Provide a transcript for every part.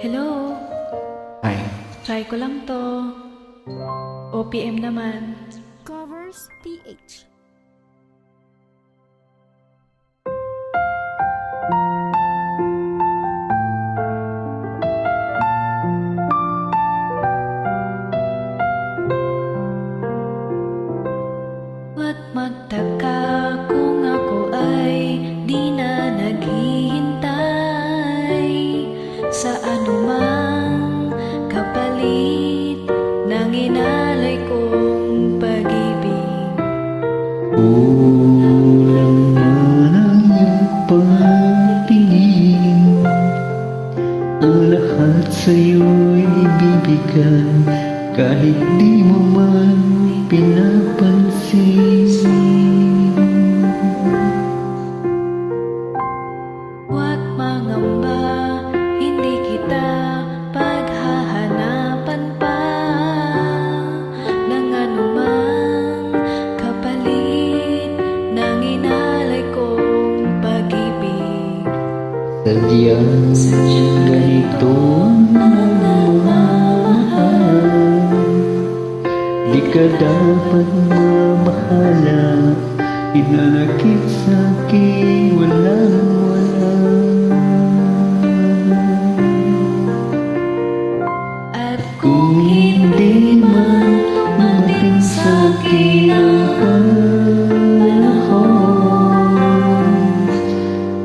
Hello? Hi. Try ko lang to. OPM naman. Covers PH. Huwag magtaka kung ako ay di na naghihintay sa anumang kapalit ng inalay kong pag-ibig. Kulang man ang iyong pagtingin, ang lahat sa'yo'y bibigyan, kahit di mo man pinapansin. Huwag mangamba, hindi kita paghahanapan pa ng anumang kapalit ng inalay kong pag-ibig. Sadyang ganito ang mahal, di ka dapat mamahala, hinanakit sa'kin walang-wala. At Kung hindi man dumating sa'kin ang panahon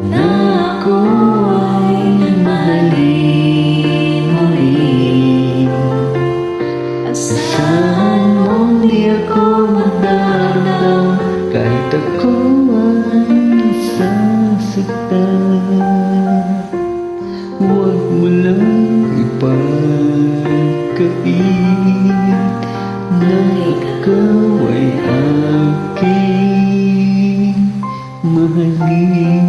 na ako ay mahalin mo rin, asahan mong di ako magdamdam kahit ako ay nasasaktan. Huwag mo lang ipagkait na ikaw ay aking mahalin.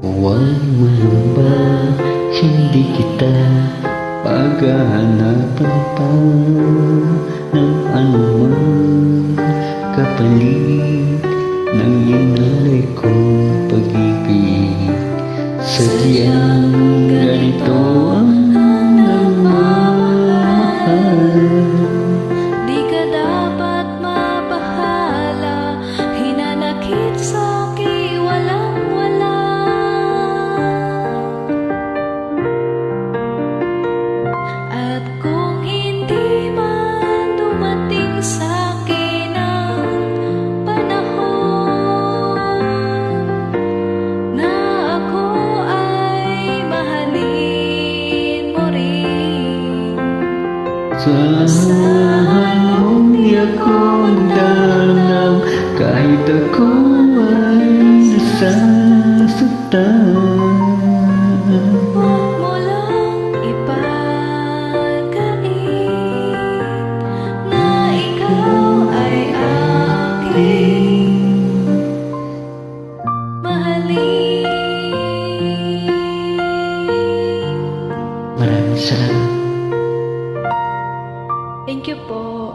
Huwag mangamba, hindi kita paghahanapan pa ng anumang kapalit ng inalay kong pag-ibig. Sadyang ganito ang nagmamahal, di ka dapat mabahala, hinanakit sa'kin walang-wala. At kung hindi man dumating sa'kin ang panahon na ako ay mahalin mo rin, asahan mong di ako magdamdam kahit ako ay nasasaktan. huwag mo lang ipagkait na ikaw ay aking mahalin. Maraming salamat. Thank you po.